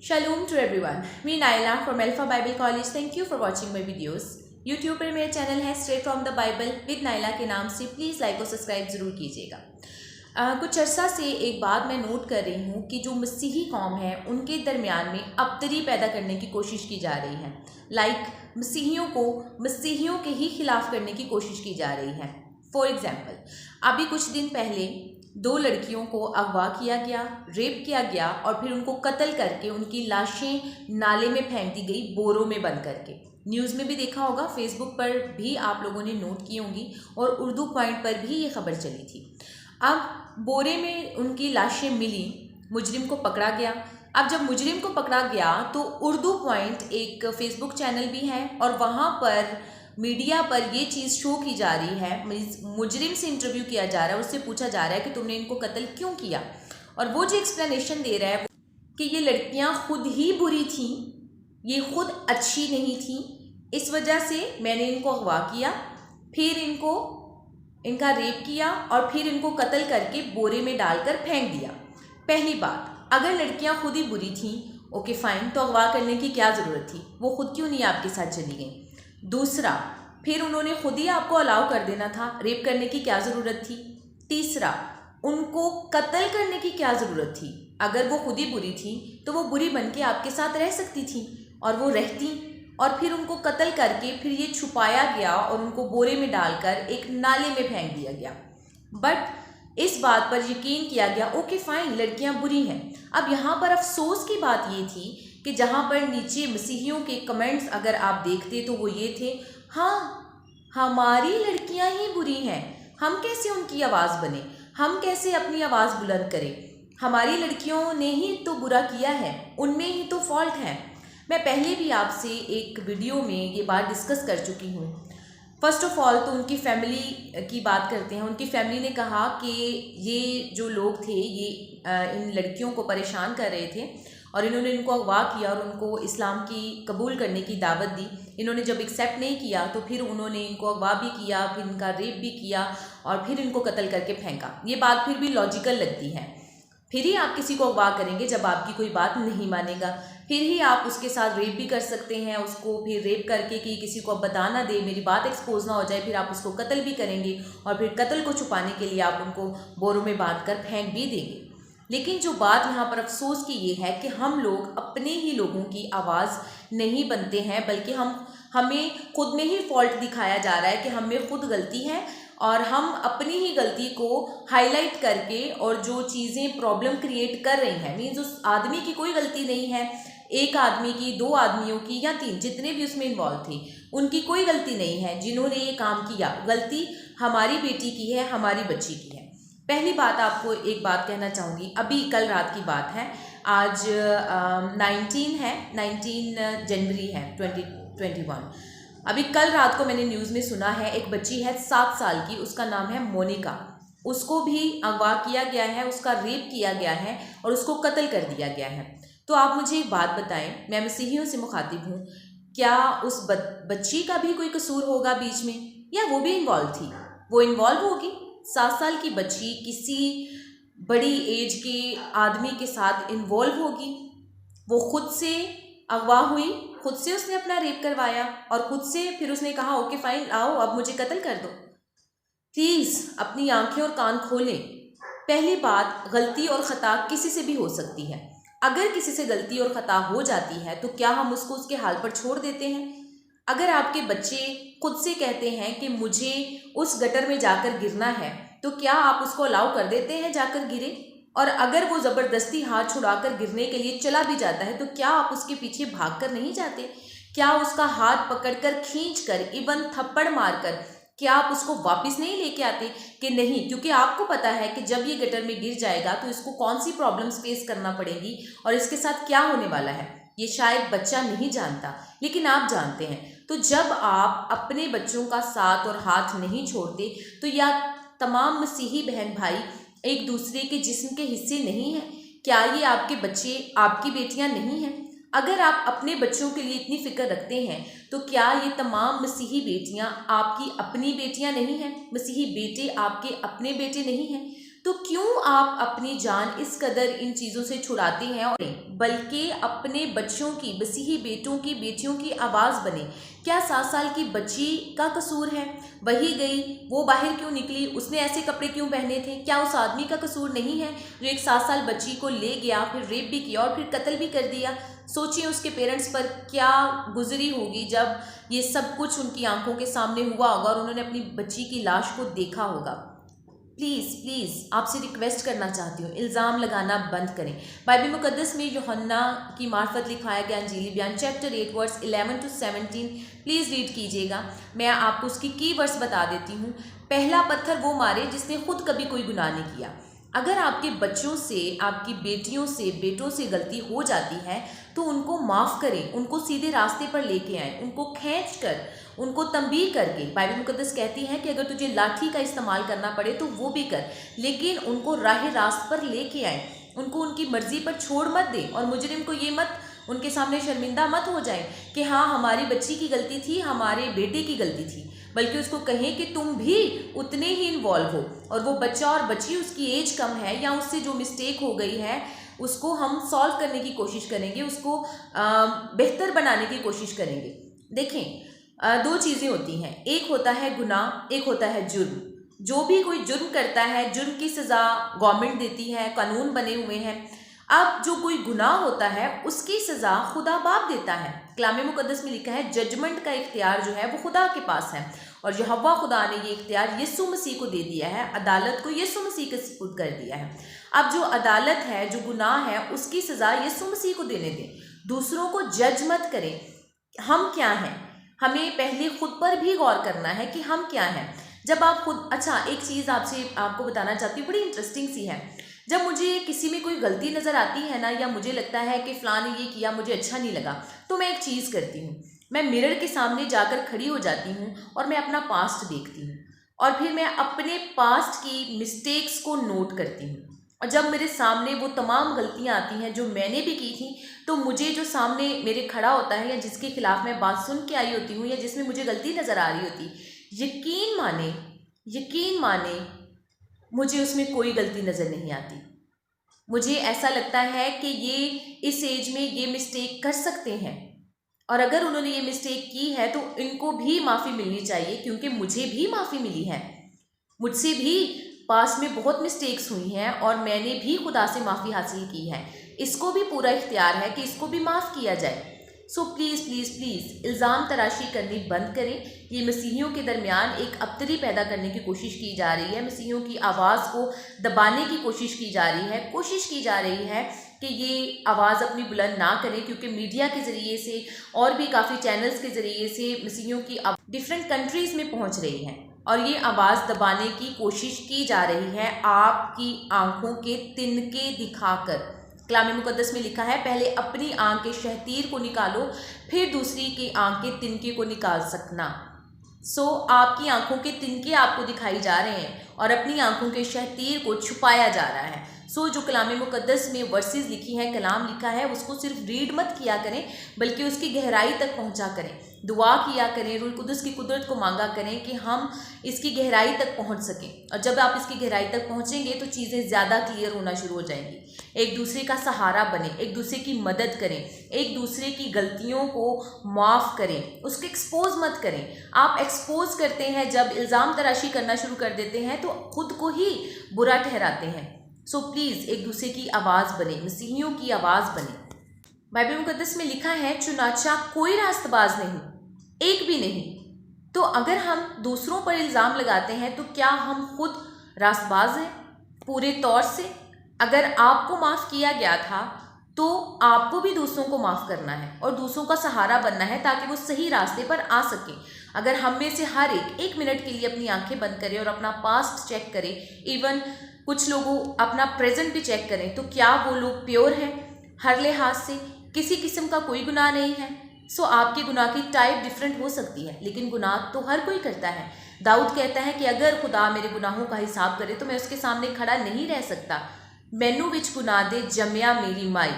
Shalom to everyone. Me Naila from Alpha Bible College. Thank you for watching my videos. YouTube पर मेरा channel है Straight from the Bible with Naila के नाम से. Please like और subscribe ज़रूर कीजिएगा. कुछ अर्सा से एक बात मैं नोट कर रही हूँ कि जो मसीही कौम है उनके दरमियान में अबतरी पैदा करने की कोशिश की जा रही है. मसीहियों को मसीहियों के ही खिलाफ करने की कोशिश की जा रही है. फॉर एग्ज़ाम्पल, अभी कुछ दिन पहले 2 लड़कियों को अगवा किया गया, रेप किया गया और फिर उनको कत्ल करके उनकी लाशें नाले में फेंक दी गई, बोरों में बंद करके. न्यूज़ में भी देखा होगा, फेसबुक पर भी आप लोगों ने नोट की होंगी और उर्दू पॉइंट पर भी ये खबर चली थी. अब बोरे में उनकी लाशें मिली, मुजरिम को पकड़ा गया. अब जब मुजरिम को पकड़ा गया तो उर्दू पॉइंट एक फेसबुक चैनल भी है और वहाँ पर मीडिया पर ये चीज़ शो की जा रही है. मुजरिम से इंटरव्यू किया जा रहा है, उससे पूछा जा रहा है कि तुमने इनको कत्ल क्यों किया, और वो जो एक्सप्लेनेशन दे रहा है कि ये लड़कियां खुद ही बुरी थीं, ये खुद अच्छी नहीं थीं, इस वजह से मैंने इनको अगवा किया, फिर इनका रेप किया और फिर इनको कत्ल करके बोरे में डालकर फेंक दिया. पहली बात, अगर लड़कियां खुद ही बुरी थीं, ओके फाइन, तो अगवा करने की क्या ज़रूरत थी? वो खुद क्यों नहीं आपके साथ चली गई? दूसरा, फिर उन्होंने खुद ही आपको अलाउ कर देना था, रेप करने की क्या ज़रूरत थी? तीसरा, उनको कत्ल करने की क्या ज़रूरत थी? अगर वो खुद ही बुरी थी तो वो बुरी बन के आपके साथ रह सकती थी और वो रहती, और फिर उनको कत्ल करके फिर ये छुपाया गया और उनको बोरे में डालकर एक नाले में फेंक दिया गया. बट इस बात पर यकीन किया गया, ओके फाइन, लड़कियां बुरी हैं. अब यहाँ पर अफसोस की बात ये थी कि जहाँ पर नीचे मसीहियों के कमेंट्स अगर आप देखते तो वो ये थे, हाँ हमारी लड़कियां ही बुरी हैं, हम कैसे उनकी आवाज़ बने, हम कैसे अपनी आवाज़ बुलंद करें, हमारी लड़कियों ने ही तो बुरा किया है, उनमें ही तो फॉल्ट है. मैं पहले भी आपसे एक वीडियो में ये बात डिस्कस कर चुकी हूँ. फर्स्ट ऑफ ऑल तो उनकी फैमिली की बात करते हैं. उनकी फैमिली ने कहा कि ये जो लोग थे ये इन लड़कियों को परेशान कर रहे थे और इन्होंने इनको अगवा किया और उनको इस्लाम की कबूल करने की दावत दी. इन्होंने जब एक्सेप्ट नहीं किया तो फिर उन्होंने इनको अगवा भी किया, फिर इनका रेप भी किया और फिर इनको कत्ल करके फेंका. ये बात फिर भी लॉजिकल लगती है. फिर ही आप किसी को अगवा करेंगे जब आपकी कोई बात नहीं मानेगा, फिर ही आप उसके साथ रेप भी कर सकते हैं, उसको फिर रेप करके कि किसी को अब बता ना दे, मेरी बात एक्सपोज ना हो जाए, फिर आप उसको कत्ल भी करेंगे और फिर कत्ल को छुपाने के लिए आप उनको बोरों में बांध कर फेंक भी देंगे. लेकिन जो बात यहाँ पर अफसोस की ये है कि हम लोग अपने ही लोगों की आवाज़ नहीं बनते हैं, बल्कि हमें खुद में ही फॉल्ट दिखाया जा रहा है कि हमें खुद गलती है और हम अपनी ही गलती को हाईलाइट करके और जो चीज़ें प्रॉब्लम क्रिएट कर रही हैं, मीन्स उस आदमी की कोई गलती नहीं है, एक आदमी की, 2 आदमियों की या 3, जितने भी उसमें इन्वॉल्व थे, उनकी कोई गलती नहीं है जिन्होंने ये काम किया. गलती हमारी बेटी की है, हमारी बच्ची की है. पहली बात, आपको एक बात कहना चाहूँगी. अभी कल रात की बात है, आज 19 जनवरी है 2021. अभी कल रात को मैंने न्यूज़ में सुना है, एक बच्ची है 7 साल की, उसका नाम है मोनिका. उसको भी अगवा किया गया है, उसका रेप किया गया है और उसको कत्ल कर दिया गया है. तो आप मुझे एक बात बताएं, मैं मसीहियों से मुखातिब हूँ, क्या उस बच्ची का भी कोई कसूर होगा बीच में, या वो भी इन्वॉल्व थी? वो इन्वॉल्व होगी. 7 साल की बच्ची किसी बड़ी एज के आदमी के साथ इन्वॉल्व होगी. वो खुद से अगवा हुई, खुद से उसने अपना रेप करवाया और खुद से फिर उसने कहा ओके फाइन, आओ अब मुझे कत्ल कर दो. प्लीज़ अपनी आंखें और कान खोलें. पहली बात, गलती और ख़ता किसी से भी हो सकती है. अगर किसी से गलती और ख़ता हो जाती है तो क्या हम उसको उसके हाल पर छोड़ देते हैं? अगर आपके बच्चे खुद से कहते हैं कि मुझे उस गटर में जाकर गिरना है, तो क्या आप उसको अलाउ कर देते हैं जाकर गिरे? और अगर वो ज़बरदस्ती हाथ छुड़ाकर गिरने के लिए चला भी जाता है तो क्या आप उसके पीछे भागकर नहीं जाते? क्या उसका हाथ पकड़कर खींचकर, इवन थप्पड़ मारकर, क्या आप उसको वापस नहीं लेके आते? कि नहीं, क्योंकि आपको पता है कि जब ये गटर में गिर जाएगा तो इसको कौन सी प्रॉब्लम्स फेस करना पड़ेगी और इसके साथ क्या होने वाला है. ये शायद बच्चा नहीं जानता, लेकिन आप जानते हैं. तो जब आप अपने बच्चों का साथ और हाथ नहीं छोड़ते, तो या तमाम मसीही बहन भाई एक दूसरे के जिस्म के हिस्से नहीं हैं? क्या ये आपके बच्चे आपकी बेटियां नहीं हैं? अगर आप अपने बच्चों के लिए इतनी फिक्र रखते हैं तो क्या ये तमाम मसीही बेटियां आपकी अपनी बेटियां नहीं हैं? मसीही बेटे आपके अपने बेटे नहीं हैं? तो क्यों आप अपनी जान इस कदर इन चीज़ों से छुड़ाते हैं, और बल्कि अपने बच्चों की, मसीही बेटों की, बेटियों की आवाज़ बने। क्या 7 साल की बच्ची का कसूर है? वही गई, वो बाहर क्यों निकली, उसने ऐसे कपड़े क्यों पहने थे? क्या उस आदमी का कसूर नहीं है जो एक 7 साल बच्ची को ले गया, फिर रेप भी किया और फिर कत्ल भी कर दिया? सोचिए उसके पेरेंट्स पर क्या गुजरी होगी जब ये सब कुछ उनकी आंखों के सामने हुआ होगा और उन्होंने अपनी बच्ची की लाश को देखा होगा। प्लीज़ प्लीज़ आपसे रिक्वेस्ट करना चाहती हूँ, इल्ज़ाम लगाना बंद करें। बाइबल मुकद्दस में यूहन्ना की मार्फत लिखाया गया अंजीली बयान chapter 8 verse 11 to 17 please read कीजिएगा। मैं आपको उसकी की वर्स बता देती हूँ। पहला पत्थर वो मारे जिसने खुद कभी कोई गुनाह नहीं किया। अगर आपके बच्चों से, आपकी बेटियों से, बेटों से गलती हो जाती है तो उनको माफ़ करें, उनको सीधे रास्ते पर लेके आएँ, उनको खींच कर, उनको तंबीह करके। बाइबल मुकद्दस कहती है कि अगर तुझे लाठी का इस्तेमाल करना पड़े तो वो भी कर, लेकिन उनको राह रास्त पर लेके आए, उनको उनकी मर्जी पर छोड़ मत दे। और मुजरिम को ये मत, उनके सामने शर्मिंदा मत हो जाए कि हाँ हमारी बच्ची की गलती थी, हमारे बेटे की गलती थी, बल्कि उसको कहें कि तुम भी उतने ही इन्वॉल्व हो, और वो बच्चा और बच्ची, उसकी एज कम है या उससे जो मिस्टेक हो गई है उसको हम सॉल्व करने की कोशिश करेंगे, उसको बेहतर बनाने की कोशिश करेंगे। देखें, दो चीज़ें होती हैं, एक होता है गुनाह, एक होता है जुर्म। जो भी कोई जुर्म करता है, जुर्म की सज़ा गवर्नमेंट देती है, कानून बने हुए हैं। अब जो कोई गुनाह होता है उसकी सज़ा खुदा बाप देता है। कलाम मुकद्दस में लिखा है जजमेंट का इख्तियार जो है वो खुदा के पास है, और यहोवा खुदा ने ये इख्तियार यीशु मसीह को दे दिया है, अदालत को यीशु मसीह के सुपुर्द कर दिया है। अब जो अदालत है, जो गुनाह है, उसकी सज़ा यीशु मसीह को देने दें। दूसरों को जज मत करें। हम क्या हैं, हमें पहले खुद पर भी गौर करना है कि हम क्या हैं। जब आप खुद, अच्छा एक चीज़ आपको बताना चाहती हूँ, बड़ी इंटरेस्टिंग सी है। जब मुझे किसी में कोई गलती नज़र आती है ना, या मुझे लगता है कि फ़लाँ ने ये किया, मुझे अच्छा नहीं लगा, तो मैं एक चीज़ करती हूँ, मैं मिरर के सामने जाकर खड़ी हो जाती हूँ और मैं अपना पास्ट देखती हूँ, और फिर मैं अपने पास्ट की मिस्टेक्स को नोट करती हूँ। और जब मेरे सामने वो तमाम गलतियाँ आती हैं जो मैंने भी की थी, तो मुझे जो सामने मेरे खड़ा होता है, या जिसके खिलाफ मैं बात सुन के आई होती हूँ, या जिसमें मुझे गलती नज़र आ रही होती, यकीन माने मुझे उसमें कोई गलती नज़र नहीं आती। मुझे ऐसा लगता है कि ये इस एज में ये मिस्टेक कर सकते हैं, और अगर उन्होंने ये मिस्टेक की है तो इनको भी माफ़ी मिलनी चाहिए, क्योंकि मुझे भी माफ़ी मिली है। मुझसे भी पास में बहुत मिस्टेक्स हुई हैं और मैंने भी खुदा से माफ़ी हासिल की है। इसको भी पूरा इख्तियार है कि इसको भी माफ़ किया जाए। सो प्लीज़ प्लीज़ प्लीज़ इल्ज़ाम तराशी करनी बंद करें। ये मसीहियों के दरमियान एक अबतरी पैदा करने की कोशिश की जा रही है, मसीहियों की आवाज़ को दबाने की कोशिश की जा रही है, कि ये आवाज़ अपनी बुलंद ना करें, क्योंकि मीडिया के ज़रिए से और भी काफ़ी चैनल्स के ज़रिए से मसीहियों की डिफरेंट कंट्रीज़ में पहुँच रही है, और ये आवाज़ दबाने की कोशिश की जा रही है आपकी आँखों के तिनके दिखाकर। कलाम मुकद्दस में लिखा है, पहले अपनी आँख के शहतीर को निकालो, फिर दूसरी की आँख के तिनके को निकाल सकना। सो आपकी आँखों के तिनके आपको दिखाई जा रहे हैं और अपनी आँखों के शहतीर को छुपाया जा रहा है। सो जो कलाम मुकद्दस में वर्सेस लिखी हैं, कलाम लिखा है, उसको सिर्फ रीड मत किया करें, बल्कि उसकी गहराई तक पहुँचा करें, दुआ किया करें, रूह कुदस की कुदरत को मांगा करें कि हम इसकी गहराई तक पहुंच सकें। और जब आप इसकी गहराई तक पहुंचेंगे तो चीज़ें ज़्यादा क्लियर होना शुरू हो जाएंगी। एक दूसरे का सहारा बने, एक दूसरे की मदद करें, एक दूसरे की गलतियों को माफ़ करें, उसको एक्सपोज मत करें। आप एक्सपोज करते हैं, जब इल्ज़ाम तराशी करना शुरू कर देते हैं तो खुद को ही बुरा ठहराते हैं। सो प्लीज़ एक दूसरे की आवाज़ बने, मसीहियों की आवाज़ बने। बाइबल मुकद्दस में लिखा है, चुनाचा कोई रास्तबाज नहीं, एक भी नहीं। तो अगर हम दूसरों पर इल्ज़ाम लगाते हैं तो क्या हम खुद रास्तबाज हैं पूरे तौर से? अगर आपको माफ़ किया गया था तो आपको भी दूसरों को माफ़ करना है और दूसरों का सहारा बनना है, ताकि वो सही रास्ते पर आ सके। अगर हम में से हर एक मिनट के लिए अपनी आंखें बंद करें और अपना पास्ट चेक करें, इवन कुछ लोगों अपना प्रेजेंट भी चेक करें, तो क्या वो लोग प्योर हैं हर लिहाज से? किसी किस्म का कोई गुनाह नहीं है। सो आपके गुनाह की टाइप डिफरेंट हो सकती है, लेकिन गुनाह तो हर कोई करता है। दाऊद कहता है कि अगर खुदा मेरे गुनाहों का हिसाब करे तो मैं उसके सामने खड़ा नहीं रह सकता। मैनू विच गुनाह दे जम्या मेरी माई।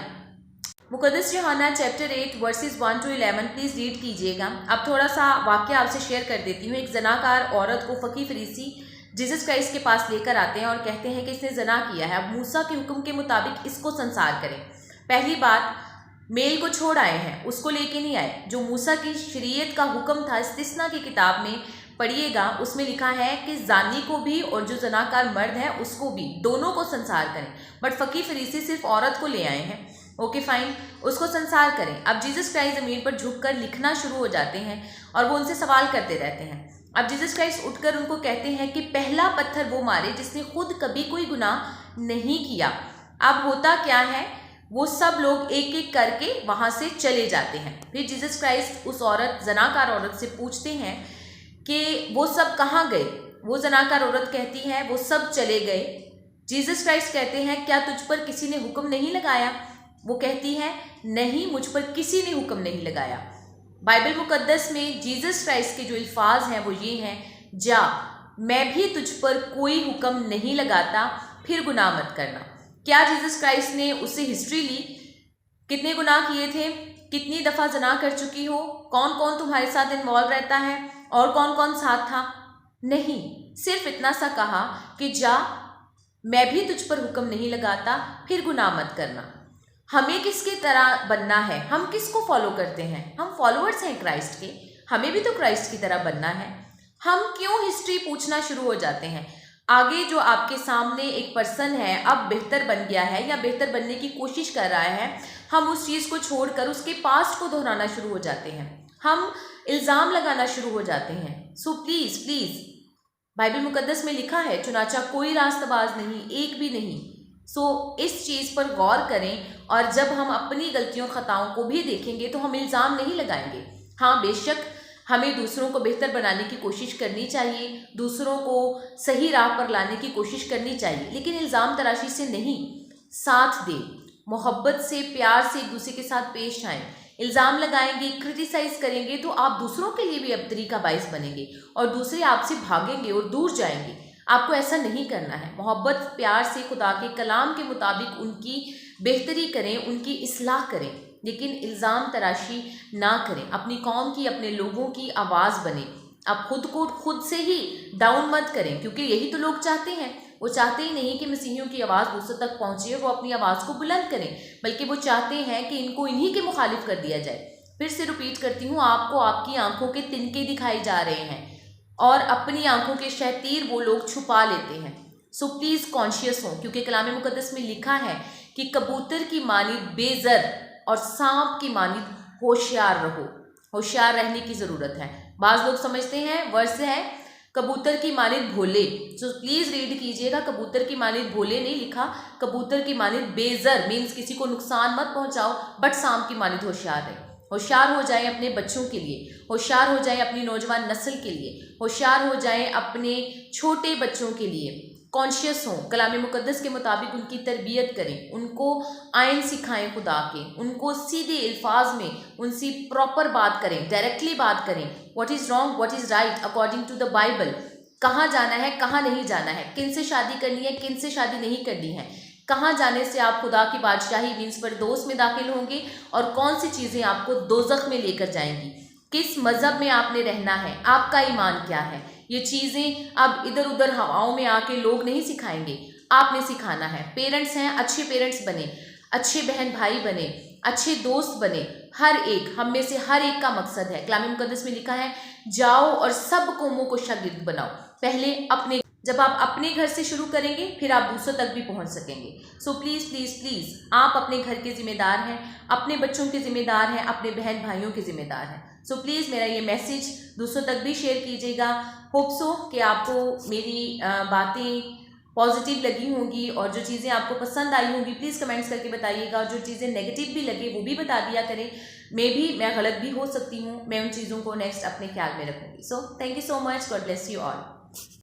मुकद्दस यूहन्ना chapter 8 versus 1 to 11 please read कीजिएगा। अब थोड़ा सा वाक्य आपसे शेयर कर देती हूँ। एक जनाकार औरत को फ़कीह फरीसी जीसस क्राइस्ट के पास लेकर आते हैं और कहते हैं कि इसने ज़ना किया है, अब मूसा के हुक्म के मुताबिक इसको संसार करें। पहली बात, मेल को छोड़ आए हैं, उसको लेके नहीं आए। जो मूसा की शरीयत का हुक्म था, इस्तिस्ना की किताब में पढ़िएगा, उसमें लिखा है कि जानी को भी और जो जनाकार मर्द है उसको भी, दोनों को संसार करें। बट फ़कीह फरीसी सिर्फ औरत को ले आए हैं। ओके फाइन, उसको संसार करें। अब जीसस क्राइस्ट ज़मीन पर झुककर लिखना शुरू हो जाते हैं और वो उनसे सवाल करते रहते हैं। अब जीसस क्राइस्ट उठकर उनको कहते हैं कि पहला पत्थर वो मारे जिसने खुद कभी कोई गुनाह नहीं किया। अब होता क्या है, वो सब लोग एक एक करके वहाँ से चले जाते हैं। फिर जीसस क्राइस्ट उस औरत, जनाकार औरत से पूछते हैं कि वो सब कहाँ गए। वो जनाकार औरत कहती है वो सब चले गए। जीसस क्राइस्ट कहते हैं क्या तुझ पर किसी ने हुक्म नहीं लगाया? वो कहती है नहीं, मुझ पर किसी ने हुक्म नहीं लगाया। बाइबल मुकद्दस में जीसस क्राइस्ट के जो अल्फाज हैं वो ये हैं, जा, मैं भी तुझ पर कोई हुक्म नहीं लगाता, फिर गुनाह मत करना। क्या जीसस क्राइस्ट ने उससे हिस्ट्री ली? कितने गुनाह किए थे, कितनी दफ़ा ज़ना कर चुकी हो, कौन कौन तुम्हारे साथ इन्वॉल्व रहता है और कौन कौन साथ था? नहीं, सिर्फ इतना सा कहा कि जा, मैं भी तुझ पर हुक्म नहीं लगाता, फिर गुनाह मत करना। हमें किसकी तरह बनना है? हम किसको फॉलो करते हैं? हम फॉलोअर्स हैं क्राइस्ट के, हमें भी तो क्राइस्ट की तरह बनना है। हम क्यों हिस्ट्री पूछना शुरू हो जाते हैं? आगे जो आपके सामने एक पर्सन है, अब बेहतर बन गया है या बेहतर बनने की कोशिश कर रहा है, हम उस चीज़ को छोड़कर उसके पास्ट को दोहराना शुरू हो जाते हैं, हम इल्ज़ाम लगाना शुरू हो जाते हैं। सो प्लीज़ प्लीज़, बाइबल मुकद्दस में लिखा है चुनाचा कोई रास्तबाज नहीं, एक भी नहीं। सो इस चीज़ पर गौर करें और जब हम अपनी गलतियों खताओं को भी देखेंगे तो हम इल्ज़ाम नहीं लगाएंगे। हाँ, बेशक हमें दूसरों को बेहतर बनाने की कोशिश करनी चाहिए, दूसरों को सही राह पर लाने की कोशिश करनी चाहिए, लेकिन इल्ज़ाम तराशी से नहीं, साथ दें, मोहब्बत से, प्यार से एक दूसरे के साथ पेश आएँ। इल्ज़ाम लगाएंगे, क्रिटिसाइज़ करेंगे तो आप दूसरों के लिए भी अबतरी का बाइस बनेंगे और दूसरे आपसे भागेंगे और दूर जाएंगे। आपको ऐसा नहीं करना है। मोहब्बत, प्यार से खुदा के कलाम के मुताबिक उनकी बेहतरी करें, उनकी इस्लाह करें, लेकिन इल्ज़ाम तराशी ना करें। अपनी कौम की, अपने लोगों की आवाज़ बने। आप खुद को खुद से ही डाउन मत करें, क्योंकि यही तो लोग चाहते हैं। वो चाहते ही नहीं कि मसीहियों की आवाज़ दूसरों तक पहुँचे, वो अपनी आवाज़ को बुलंद करें, बल्कि वो चाहते हैं कि इनको इन्हीं के मुखालिफ कर दिया जाए। फिर से रिपीट करती हूँ, आपको आपकी आंखों के तिनके दिखाए जा रहे हैं और अपनी आंखों के शैतीर वो लोग छुपा लेते हैं। सो प्लीज़ कॉन्शियस हों, क्योंकि कलाम मुकद्दस में लिखा है कि कबूतर की मानिद बेज़र और सांप की मानिद होशियार रहो। होशियार रहने की ज़रूरत है। बाज़ लोग समझते हैं वर्ष है कबूतर की मानिद भोले। सो प्लीज़ रीड कीजिएगा, कबूतर की मानिद भोले नहीं लिखा, कबूतर की मानिद बेज़र मीन्स किसी को नुकसान मत पहुंचाओ, बट सांप की मानिद होशियार रहे। होशियार हो जाएं अपने बच्चों के लिए, होशियार हो जाएं अपनी नौजवान नस्ल के लिए, होशियार हो जाएं अपने छोटे बच्चों के लिए। कॉन्शियस हों, कलाम मुकद्दस के मुताबिक उनकी तरबियत करें, उनको आइन सिखाएं खुदा के, उनको सीधे अल्फाज में उनसे प्रॉपर बात करें, डायरेक्टली बात करें। What is wrong, what is right according to the Bible. कहाँ जाना है, कहाँ नहीं जाना है, किन से शादी करनी है, किन से शादी नहीं करनी है, कहाँ जाने से आप खुदा की बादशाही मीन्स परदोस में दाखिल होंगे और कौन सी चीज़ें आपको दोज़ख में लेकर जाएंगी, किस मज़हब में आपने रहना है, आपका ईमान क्या है। ये चीज़ें अब इधर उधर हवाओं में आके लोग नहीं सिखाएंगे, आपने सिखाना है। पेरेंट्स हैं, अच्छे पेरेंट्स बने, अच्छे बहन भाई बने, अच्छे दोस्त बने। हर एक, हम में से हर एक का मकसद है, कलाम मुकद्दस में लिखा है जाओ और सब कौमों को शागिर्द बनाओ। पहले अपने, जब आप अपने घर से शुरू करेंगे फिर आप दूसरों तक भी पहुंच सकेंगे। सो प्लीज़ प्लीज़ प्लीज़, आप अपने घर के ज़िम्मेदार हैं, अपने बच्चों के ज़िम्मेदार हैं, अपने बहन भाइयों के ज़िम्मेदार हैं। सो प्लीज़ मेरा ये मैसेज दूसरों तक भी शेयर कीजिएगा। होप सो कि आपको मेरी बातें पॉजिटिव लगी होंगी और जो चीज़ें आपको पसंद आई होंगी प्लीज़ कमेंट्स करके बताइएगा। जो चीज़ें नेगेटिव भी लगे वो भी बता दिया करें। मैं गलत भी हो सकती हूँ, मैं उन चीज़ों को नेक्स्ट अपने ख्याल में रखूँगी। So thank you so much, God bless you all.